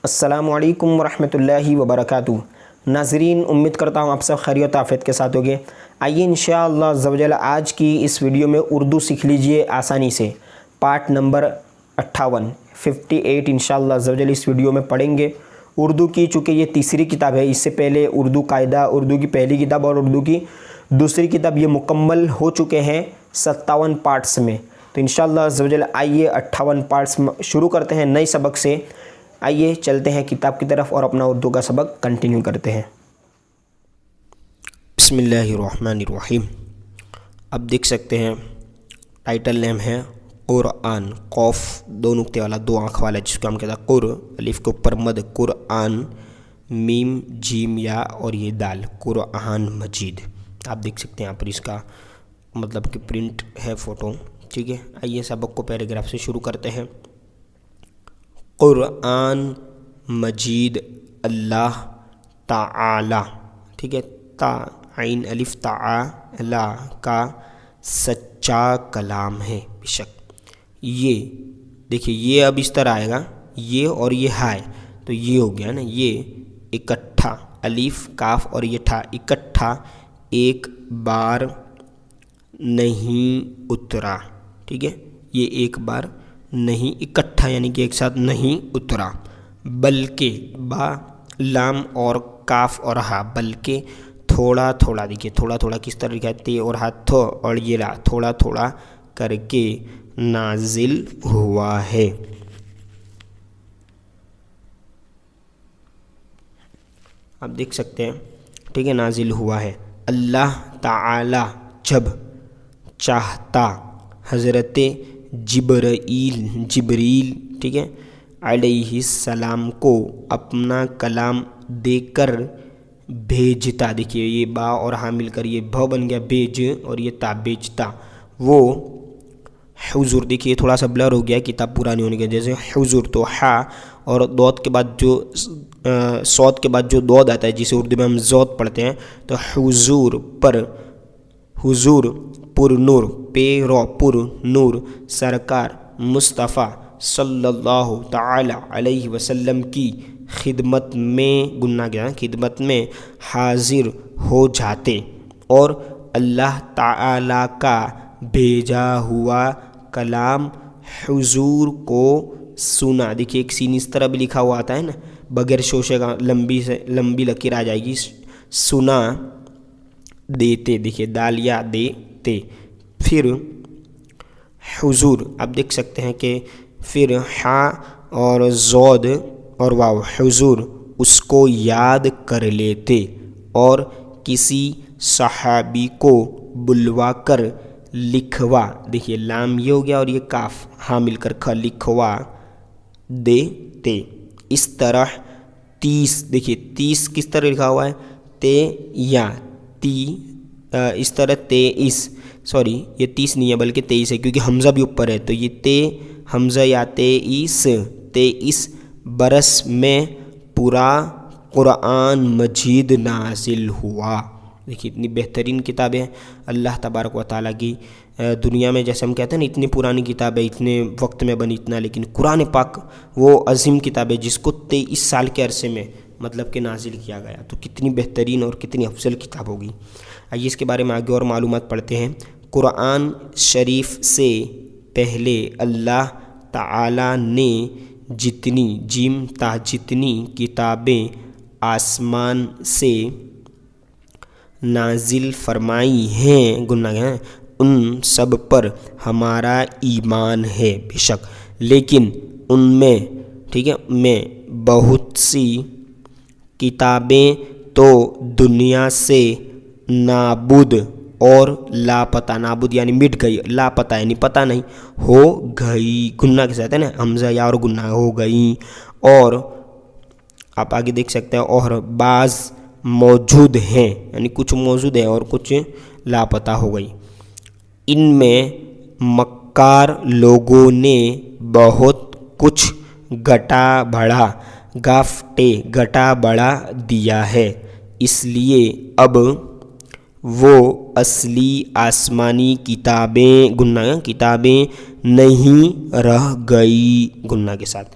السلام علیکم ورحمۃ اللہ وبرکاتہ۔ ناظرین، امید کرتا ہوں آپ سب خیریت و عافیت کے ساتھ ہوگے۔ آئیے انشاءاللہ عز و جل آج کی اس ویڈیو میں اردو سیکھ لیجئے آسانی سے۔ پارٹ نمبر 58 انشاءاللہ عز و جل اس ویڈیو میں پڑھیں گے۔ اردو کی چونکہ یہ تیسری کتاب ہے، اس سے پہلے اردو قاعدہ، اردو کی پہلی کتاب اور اردو کی دوسری کتاب یہ مکمل ہو چکے ہیں 57 پارٹس میں۔ تو انشاءاللہ عز و جل آئیے 58 پارٹس شروع کرتے ہیں نئے سبق سے۔ آئیے چلتے ہیں کتاب کی طرف اور اپنا اردو کا سبق کنٹینیو کرتے ہیں۔ بسم اللہ الرحمن الرحیم۔ اب دیکھ سکتے ہیں ٹائٹل نیم ہے قرآن، قوف دو نقطے والا، دو آنکھ والا، جس کو ہم کہتے ہیں قر، الف کے اوپر مد قرآن، میم جیم یا اور یہ دال، قرآن مجید۔ آپ دیکھ سکتے ہیں یہاں پر اس کا مطلب کہ پرنٹ ہے فوٹو، ٹھیک ہے۔ آئیے سبق کو پیراگراف سے شروع کرتے ہیں۔ قرآن مجید اللہ تعالی، ٹھیک ہے، تا عین الف تعالی کا سچا کلام ہے، بے شک۔ یہ دیکھیے، یہ اب اس طرح آئے گا، یہ اور یہ ہائے، تو یہ ہو گیا نا، یہ اکٹھا الف کاف اور یہ ٹھا اکٹھا ایک بار نہیں اترا، ٹھیک ہے۔ یہ ایک بار نہیں اکٹھا یعنی کہ ایک ساتھ نہیں اترا، بلکہ با لام اور کاف اور ہا، بلکہ تھوڑا تھوڑا، دیکھیے تھوڑا تھوڑا کس طرح لکھا ہے، تے اور ہاتھ تھو اور یہ لا، تھوڑا تھوڑا کر کے نازل ہوا ہے۔ آپ دیکھ سکتے ہیں، ٹھیک ہے، نازل ہوا ہے۔ اللہ تعالی جب چاہتا حضرت جبریل ٹھیک ہے علیہ السلام کو اپنا کلام دے کر بھیجتا، دیکھیے یہ با اور ہاں مل کر یہ بھ بن گیا بیج، اور یہ تا بیجتا، وہ حضور، دیکھیے تھوڑا سا بلر ہو گیا کتاب پورا نہیں ہونے کے، جیسے حضور تو ہا اور دود کے بعد جو صوت کے بعد جو دود آتا ہے جسے اردو میں ہم زود پڑھتے ہیں، تو حضور پر، حضور پر نور، پے رو پر نور، سرکار مصطفیٰ صلی اللہ تعالی علیہ وسلم کی خدمت میں گناہ گیا خدمت میں حاضر ہو جاتے اور اللہ تعالی کا بھیجا ہوا کلام حضور کو سنا، دیکھیے ایک سین اس طرح بھی لکھا ہوا آتا ہے نا، بغیر شوشے کا لمبی لکیر آ جائے گی، سنا دیتے، دیکھیے دال یا دیتے۔ پھر حضور، آپ دیکھ سکتے ہیں کہ پھر ہا اور زود اور واو، حضور اس کو یاد کر لیتے اور کسی صحابی کو بلوا کر لکھوا، دیکھیے لام یہ ہو گیا اور یہ کاف ہاں مل کر کھا، لکھوا دیتے۔ اس طرح 30، دیکھیے 30 کس طرح لکھا ہوا ہے، تے یا تی، اس طرح 23، سوری یہ 30 نہیں ہے بلکہ 23 ہے کیونکہ حمزہ بھی اوپر ہے، تو یہ تے حمزہ یا 23 برس میں پورا قرآن مجید نازل ہوا۔ دیکھیے اتنی بہترین کتاب ہے اللہ تبارک و تعالیٰ کی۔ دنیا میں جیسے ہم کہتے ہیں نا اتنی پرانی کتاب ہے، اتنے وقت میں بنی اتنا، لیکن قرآن پاک وہ عظیم کتاب ہے جس کو 23 سال کے عرصے میں مطلب کہ نازل کیا گیا، تو کتنی بہترین اور کتنی افضل کتاب ہوگی۔ آئیے اس کے بارے میں آگے اور معلومات پڑھتے ہیں۔ قرآن شریف سے پہلے اللہ تعالی نے جتنی کتابیں آسمان سے نازل فرمائی ہیں ان سب پر ہمارا ایمان ہے، بے شک، لیکن ان میں، ٹھیک ہے، میں بہت سی کتابیں تو دنیا سے نابود اور لاپتہ، نابود یعنی مٹ گئی، لاپتہ یعنی پتہ نہیں، ہو گئی، گناہ کے ساتھ ہے نا، حمزہ یا اور گناہ، ہو گئی، اور آپ آگے دیکھ سکتے ہیں اور بعض موجود ہیں، یعنی کچھ موجود ہیں اور کچھ لاپتہ ہو گئی۔ ان میں مکار لوگوں نے بہت کچھ گٹا بڑھا دیا ہے، اس لیے اب وہ اصلی آسمانی کتابیں نہیں رہ گئی، گناہ کے ساتھ۔